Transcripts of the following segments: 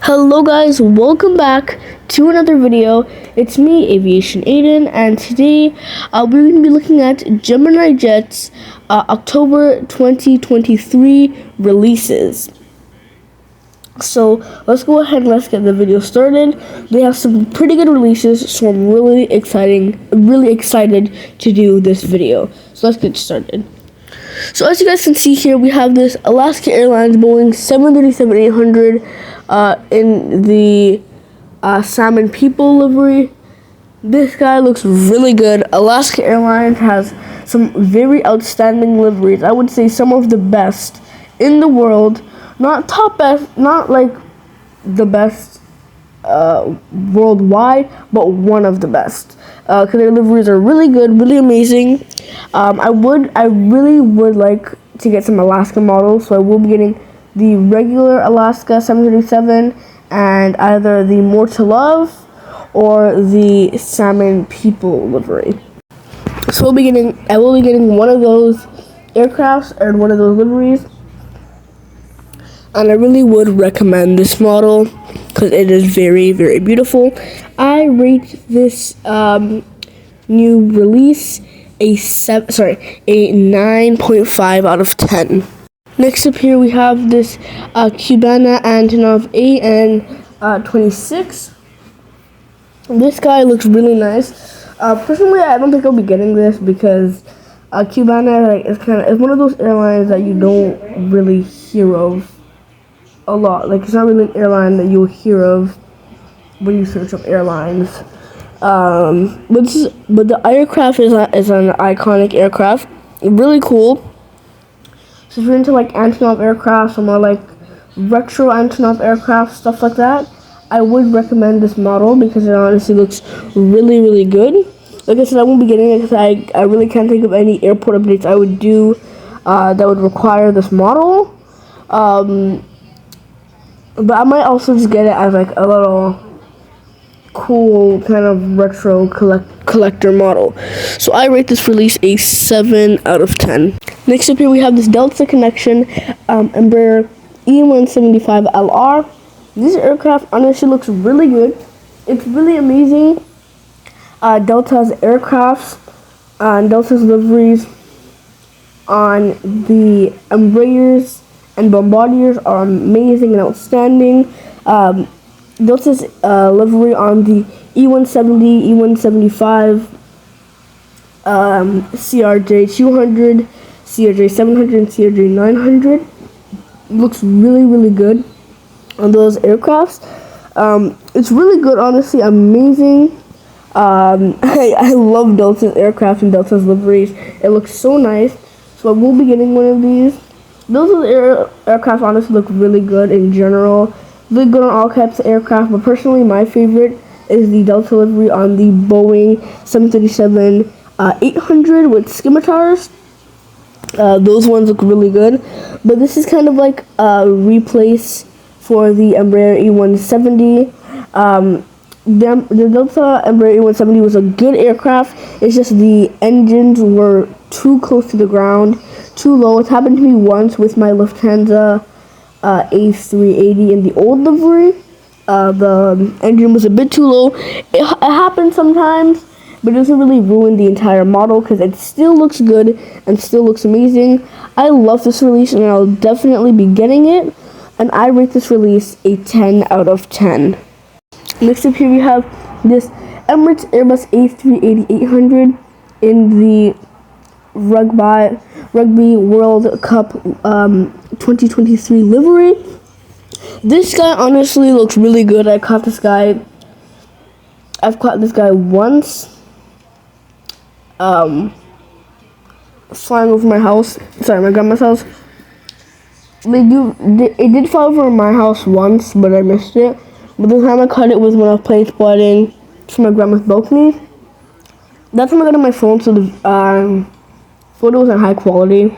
Hello guys, welcome back to another video. It's me, Aviation Aiden, and today we're going to be looking at Gemini Jet's October 2023 releases. So let's go ahead and let's get the video started. They have some pretty good releases, so I'm really excited to do this video. So let's get started. So as you guys can see here, we have this Alaska Airlines Boeing 737-800 in the Salmon People livery. This guy looks really good. Alaska Airlines has some very outstanding liveries. I would say some of the best in the world. Not top best, not like the best worldwide, but one of the best. Because their liveries are really good, really amazing. I really would like to get some Alaska models, so I will be getting the regular Alaska 737 and either the More to Love or the Salmon People livery. So I will be getting one of those aircrafts or one of those liveries, and I really would recommend this model because it is very, very beautiful. I rate this new release a 9.5 out of 10. Next up here we have this Cubana Antonov AN26. This guy looks really nice. Personally, I don't think I'll be getting this because Cubana is one of those airlines that you don't really hear of a lot. Like, it's not really an airline that you'll hear of when you search up airlines. But the aircraft is an iconic aircraft. Really cool. So if you're into like Antonov aircraft, or more like retro Antonov aircraft, stuff like that, I would recommend this model because it honestly looks really, really good. Like I said, I won't be getting it because I really can't think of any airport updates I would do that would require this model. But I might also just get it as like a little cool kind of retro collector model. So I rate this release a 7 out of 10. Next up here we have this Delta Connection Embraer E175LR. This aircraft honestly looks really good. It's really amazing. Delta's aircrafts and Delta's liveries on the Embraers and Bombardiers are amazing and outstanding. Delta's livery on the E170, E175, CRJ200, CRJ700, and CRJ900 looks really, really good on those aircrafts. It's really good, honestly, amazing. I love Delta's aircraft and Delta's liveries. It looks so nice. So I will be getting one of these. Those aircraft honestly look really good in general. Really good on all types of aircraft, but personally my favorite is the Delta livery on the Boeing 737-800 with scimitars. Those ones look really good, but this is kind of like a replace for the Embraer E170. The Delta Embraer E170 was a good aircraft. It's just the engines were too close to the ground, too low. It's happened to me once with my Lufthansa A380 in the old livery. The engine was a bit too low. It happens sometimes, but it doesn't really ruin the entire model because it still looks good and still looks amazing. I love this release and I'll definitely be getting it, and I rate this release a 10 out of 10. Next up here we have this Emirates Airbus A321 in the Rugby World Cup 2023 livery. This guy honestly looks really good. I've caught this guy once flying over my house. Sorry, my grandma's house. It did fly over my house once, but I missed it. But the time I caught it was when I was plane spotting from my grandma's balcony. That time I got on my phone, so the photos are high quality,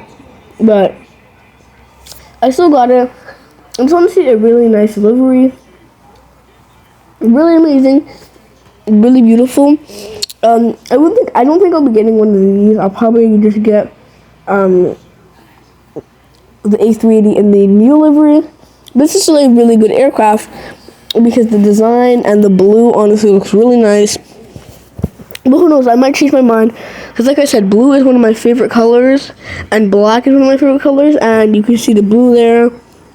but I still got it. It's honestly a really nice livery, really amazing, really beautiful. I don't think I'll be getting one of these. I'll probably just get the A380 in the Neo livery. This is still a really good aircraft. because the design and the blue honestly looks really nice. But who knows, I might change my mind, because like I said, blue is one of my favorite colors, and black is one of my favorite colors, and you can see the blue there,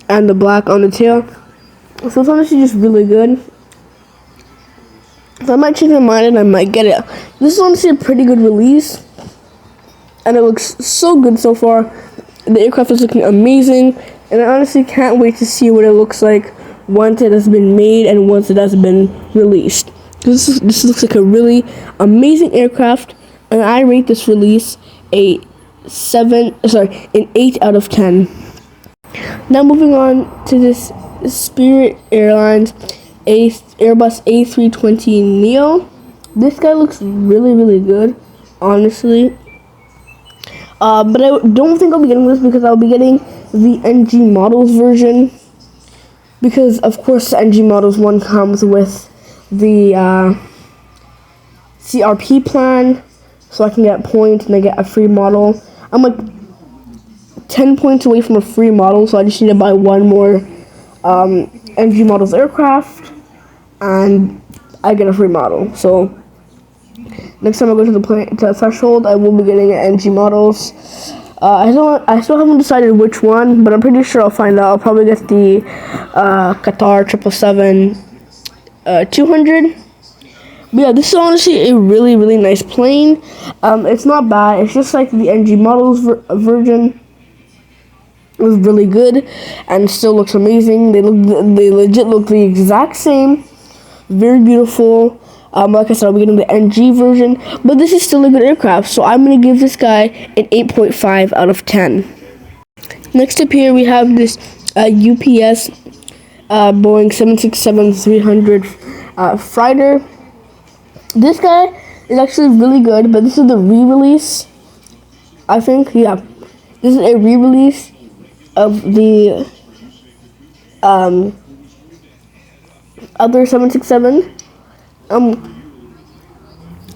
and the black on the tail. So it's honestly just really good. So I might change my mind and I might get it. This is honestly a pretty good release, and it looks so good so far. The aircraft is looking amazing, and I honestly can't wait to see what it looks like once it has been made and once it has been released. This looks like a really amazing aircraft, and I rate this release an 8 out of 10. Now moving on to this Spirit Airlines Airbus A321 Neo. This guy looks really good, honestly. But I don't think I'll be getting this because I'll be getting the NG Models version. Because of course the NG Models one comes with the CRP plan, so I can get points and I get a free model. I'm like 10 points away from a free model, so I just need to buy one more NG Models aircraft, and I get a free model. So next time I go to the threshold, I will be getting an NG Models. I still haven't decided which one, but I'm pretty sure I'll find out. I'll probably get the Qatar 777 200. But yeah, this is honestly a really nice plane. It's not bad. It's just like the NG Models version. It was really good and still looks amazing. They legit look the exact same. Very beautiful. Like I said, I'll be getting the NG version, but this is still a good aircraft, so I'm gonna give this guy an 8.5 out of 10. Next up here we have this UPS Boeing 767-300 freighter. This guy is actually really good, but this is the re-release, I think. Yeah, this is a re-release of the other 767. I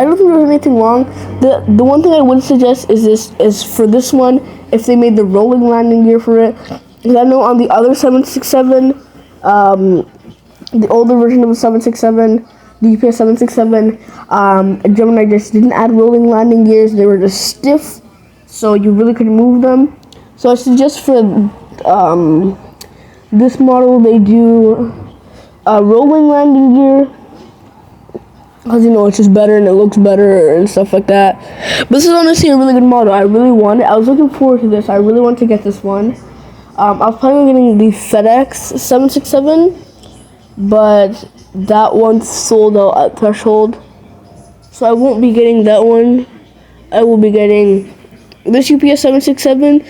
don't think there's anything wrong. The one thing I would suggest is for this one, if they made the rolling landing gear for it, because I know on the other 767, the older version of the 767, the UPS 767, Gemini just didn't add rolling landing gears. They were just stiff, so you really couldn't move them. So I suggest for this model they do a rolling landing gear, because you know it's just better and it looks better and stuff like that. But this is honestly a really good model. I really want it. I was looking forward to this. I really want to get this one. I was planning on getting the FedEx 767, but that one's sold out at threshold, so I won't be getting that one. I will be getting this UPS 767.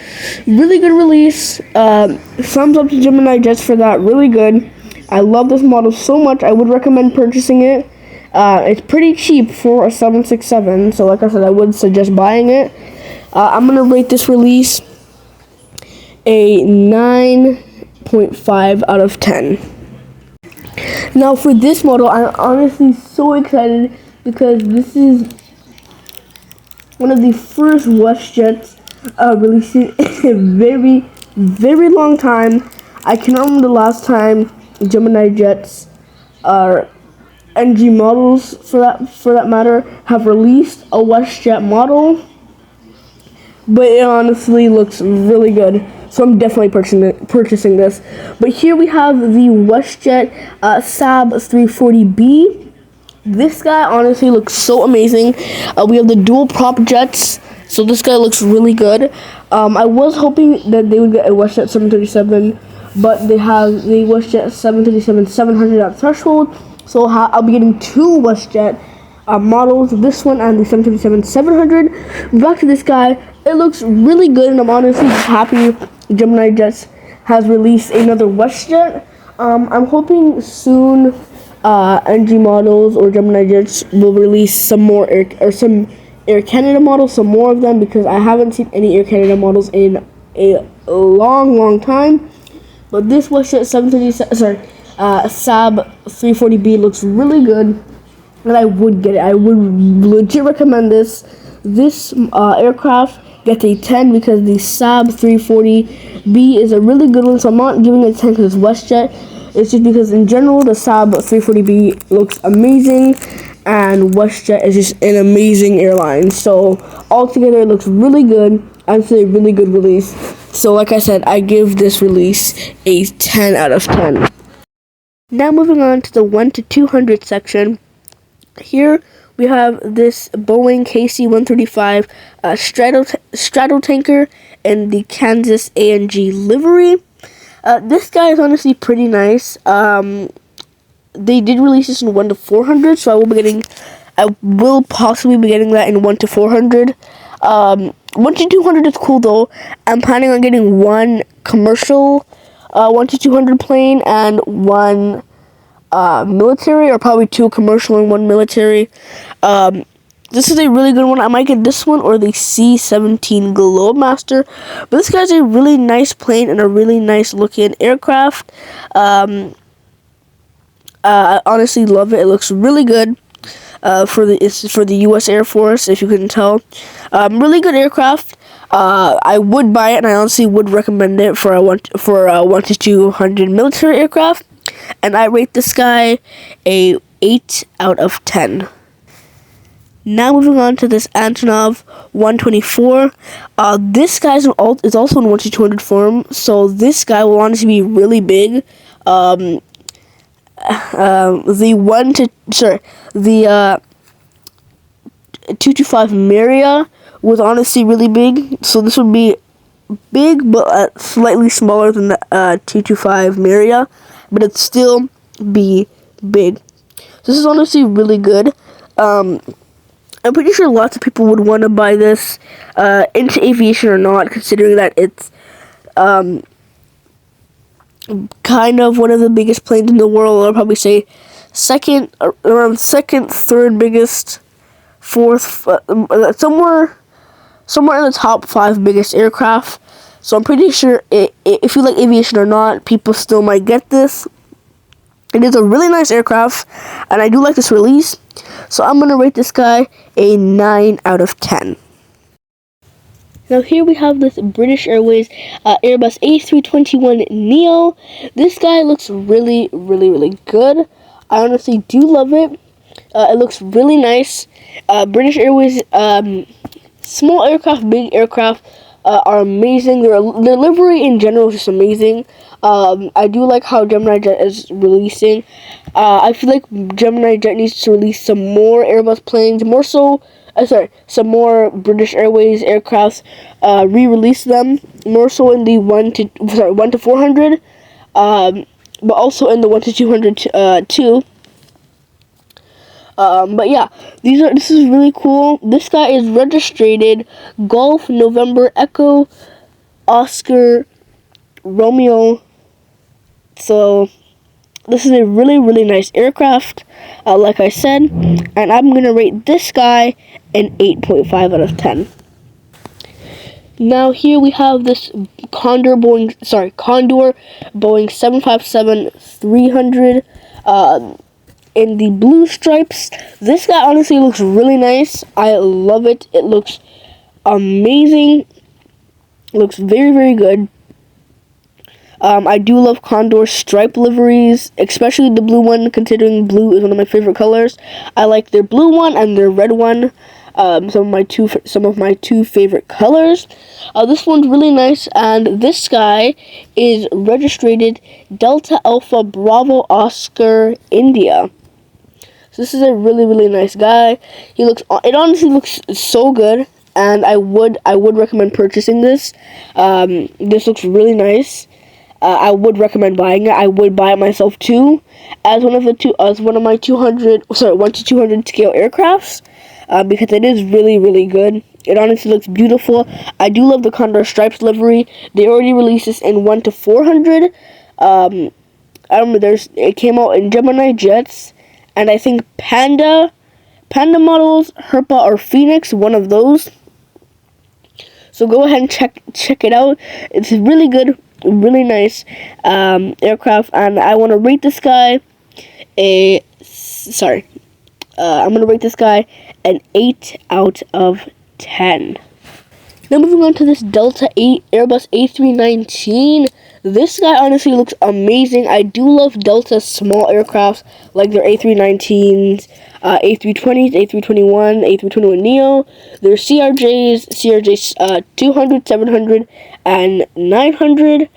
Really good release. Thumbs up to Gemini Jets for that. Really good. I love this model so much. I would recommend purchasing it. It's pretty cheap for a 767, so like I said, I would suggest buying it. I'm going to rate this release a 9.5 out of 10. Now for this model, I'm honestly so excited because this is one of the first WestJets released in a very long time. I cannot remember the last time Gemini Jets are NG Models for that matter have released a WestJet model, but it honestly looks really good, so I'm definitely purchasing this. But here we have the WestJet Saab 340B. This guy honestly looks so amazing. We have the dual prop jets, so this guy looks really good. I was hoping that they would get a WestJet 737, but they have the WestJet 737-700 at threshold. So I'll be getting two WestJet models, this one and the 737-700. Back to this guy, it looks really good, and I'm honestly just happy Gemini Jets has released another WestJet. I'm hoping soon NG Models or Gemini Jets will release some more some Air Canada models, some more of them, because I haven't seen any Air Canada models in a long time. But this WestJet Saab 340B looks really good, and I would get it. I would legit recommend this. This aircraft gets a 10 because the Saab 340B is a really good one, so I'm not giving it a 10 because it's WestJet. It's just because in general the Saab 340B looks amazing, and WestJet is just an amazing airline. So altogether, it looks really good. I'd say a really good release. So like I said, I give this release a 10 out of 10. Now moving on to the 1 to 200 section. Here we have this Boeing KC-135 Stratotanker in the Kansas ANG livery. This guy is honestly pretty nice. They did release this in 1 to 400, so I will possibly be getting that in 1 to 400. 1 to 200 is cool though. I'm planning on getting one commercial 1 to 200 plane and one military, or probably two commercial and one military. This is a really good one. I might get this one or the C-17 Globemaster. But this guy's a really nice plane and a really nice looking aircraft. I honestly love it. It looks really good. It's for the U.S. Air Force, if you couldn't tell. Really good aircraft. I would buy it, and I honestly would recommend it for a 1 to 200 military aircraft. And I rate this guy a 8 out of 10. Now moving on to this Antonov 124. This guy is also in 1 to 200 form, so this guy will honestly be really big. The 225 Maria was honestly really big, so this would be big, but slightly smaller than the 225 Maria, but it'd still be big. This is honestly really good. I'm pretty sure lots of people would want to buy this into aviation or not, considering that it's kind of one of the biggest planes in the world. I'll probably say around second, third biggest, fourth, somewhere in the top 5 biggest aircraft. So I'm pretty sure if you like aviation or not, people still might get this. It is a really nice aircraft, and I do like this release. So I'm going to rate this guy a 9 out of 10. Now here we have this British Airways Airbus A321 Neo. This guy looks really, really, really good. I honestly do love it. It looks really nice. British Airways, small aircraft, big aircraft are amazing. Their livery in general is just amazing. I do like how Gemini Jet is releasing. I feel like Gemini Jet needs to release some more Airbus planes, some more British Airways aircrafts, re-release them, more so in the 1 to 400, but also in the 1 to 200 too. But yeah, this is really cool. This guy is registered Golf November Echo Oscar Romeo. So this is a really, really nice aircraft, like I said, and I'm gonna rate this guy an 8.5 out of 10. Now here we have this Condor Boeing 757-300 in the blue stripes. This guy honestly looks really nice. I love it. It looks amazing. It looks very, very good. I do love Condor stripe liveries, especially the blue one, considering blue is one of my favorite colors. I like their blue one and their red one. Some of my two favorite colors. This one's really nice, and this guy is registered Delta Alpha Bravo Oscar India. So this is a really, really nice guy. It honestly looks so good, and I would recommend purchasing this. This looks really nice. I would recommend buying it. I would buy it myself too, as one of my 1 to 200 scale aircrafts, because it is really, really good. It honestly looks beautiful. I do love the Condor stripes livery. They already released this in 1 to 400. I remember it came out in Gemini jets, and I think Panda models, Herpa or Phoenix, one of those. So go ahead and check it out. It's really good, really nice aircraft, and I want to rate this guy I'm going to rate this guy an 8 out of 10. Now moving on to this Airbus A319. This guy honestly looks amazing. I do love Delta's small aircraft, like their A319s, A320s, A321, A321 Neo, their CRJs 200, 700, and 900,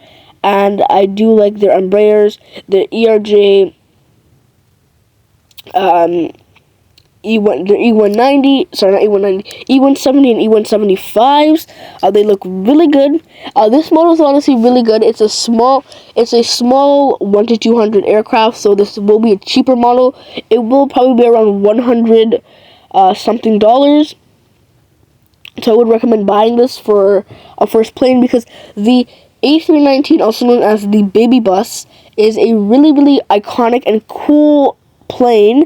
and I do like their Embraers, their ERJ, E190, sorry, not E190, E170 and E175s. They look really good. This model is honestly really good. It's a small 1 to 200 aircraft, so this will be a cheaper model. It will probably be around 100 something dollars. So I would recommend buying this for a first plane, because the A319, also known as the Baby Bus, is a really, really iconic and cool plane.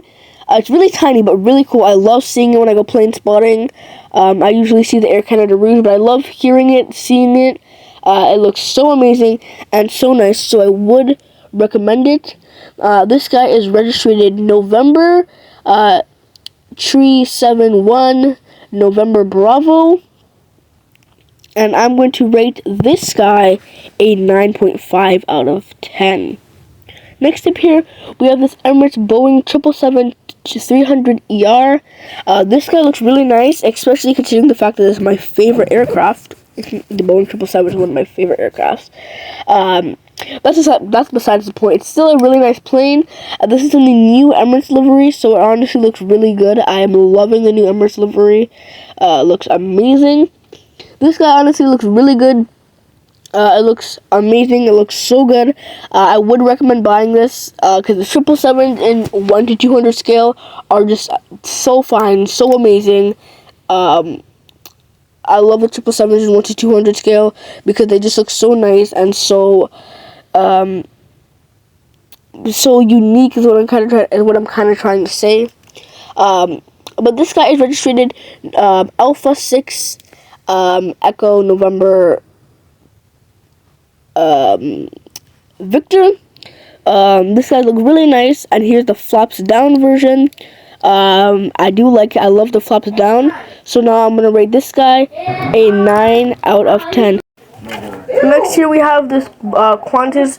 It's really tiny, but really cool. I love seeing it when I go plane spotting. I usually see the Air Canada Rouge, but I love hearing it, seeing it. It looks so amazing and so nice, so I would recommend it. This guy is registered November 371 November Bravo, and I'm going to rate this guy a 9.5 out of 10. Next up here, we have this Emirates Boeing 777-300ER. This guy looks really nice, especially considering the fact that it's my favorite aircraft. The Boeing 777 is one of my favorite aircrafts. That's besides the point. It's still a really nice plane. This is in the new Emirates livery, so it honestly looks really good. I am loving the new Emirates livery. Looks amazing. This guy honestly looks really good. It looks amazing. It looks so good. I would recommend buying this because the 777s in 1 to 200 scale are just so fine, so amazing. I love the 777s in 1 to 200 scale because they just look so nice and so unique is what I'm kind of trying to say. But this guy is registered Alpha 6 Echo November Victor. This guy looks really nice, and here's the flaps down version. I do like it. I love the flaps down. So now I'm gonna rate this guy a 9 out of 10. Next here we have this Quantis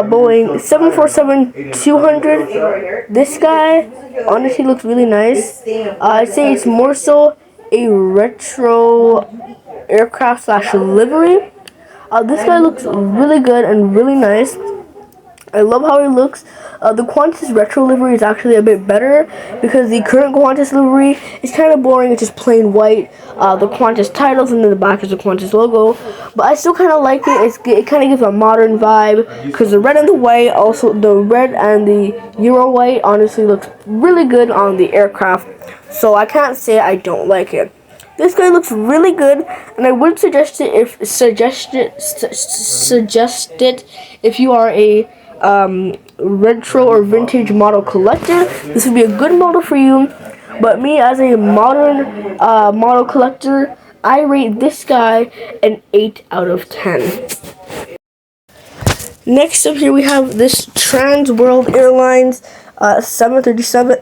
Boeing 747-200. This guy honestly looks really nice. I'd say it's more so a retro aircraft / livery. This guy looks really good and really nice. I love how he looks. The Quantis retro livery is actually a bit better because the current Quantis livery is kind of boring. It's just plain white. The Quantis titles, and then the back is the Quantis logo. But I still kind of like it. It kind of gives a modern vibe because the red and the white, also the red and the Euro white, honestly looks really good on the aircraft. So I can't say I don't like it. This guy looks really good, and I would suggest it if you are a retro or vintage model collector. This would be a good model for you. But me, as a modern model collector, I rate this guy an 8 out of 10. Next up here we have this Trans World Airlines 747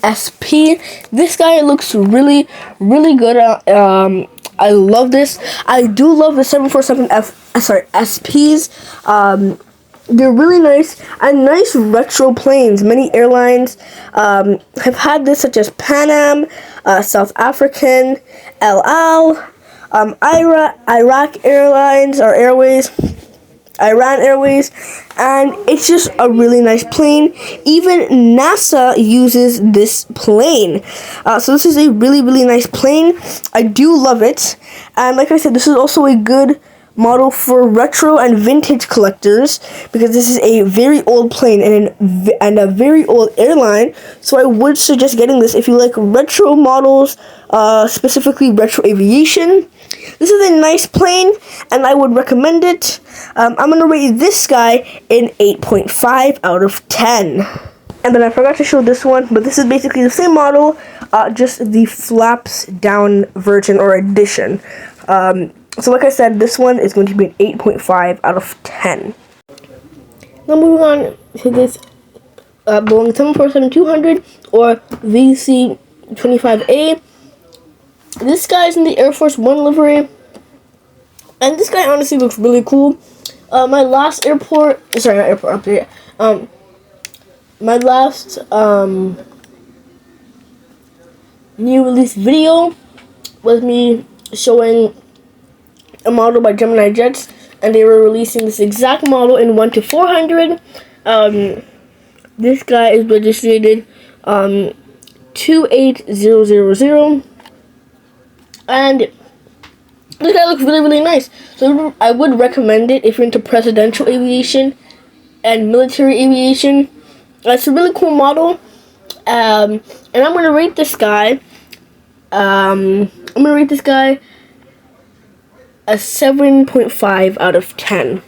SP. This guy looks really, really good. I love this. I do love the 747 SPs. They're really nice and nice retro planes. Many airlines have had this, such as Pan Am, South African, El Al, Iraq Airlines or Airways, Iran Airways, and it's just a really nice plane. Even NASA uses this plane. So this is a really, really nice plane. I do love it. And like I said, this is also a good model for retro and vintage collectors because this is a very old plane and a very old airline. So I would suggest getting this if you like retro models, specifically retro aviation. This is a nice plane, and I would recommend it. I'm going to rate this guy an 8.5 out of 10. And then I forgot to show this one, but this is basically the same model, just the flaps down version or edition. So like I said, this one is going to be an 8.5 out of 10. Now moving on to this Boeing 747-200 or VC-25A. This guy's in the Air Force One livery. And this guy honestly looks really cool. My last update. My last new release video was me showing a model by Gemini Jets, and they were releasing this exact model in 1 to 400. This guy is registered 28000, and this guy looks really, really nice. So I would recommend it if you're into presidential aviation and military aviation. It's a really cool model, and I'm gonna rate this guy. A 7.5 out of 10.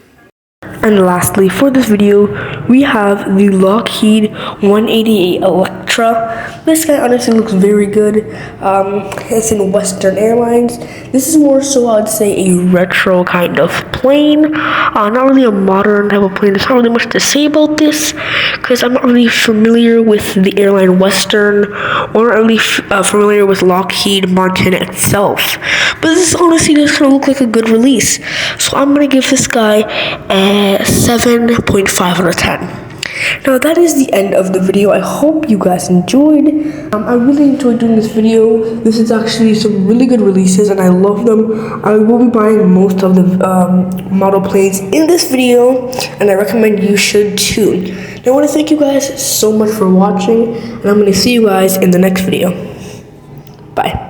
And lastly, for this video, we have the Lockheed 188 Electra. This guy honestly looks very good. It's in Western Airlines. This is more so, I'd say, a retro kind of plane. Not really a modern type of plane. There's not really much to say about this, because I'm not really familiar with the airline Western, or not really familiar with Lockheed Martin itself. But this honestly does kind of look like a good release. So I'm going to give this guy a 7.5 out of 10. Now that is the end of the video. I hope you guys enjoyed. I really enjoyed doing this video. This is actually some really good releases and I love them. I will be buying most of the model planes in this video, and I recommend you should too. Now I want to thank you guys so much for watching, and I'm going to see you guys in the next video. Bye.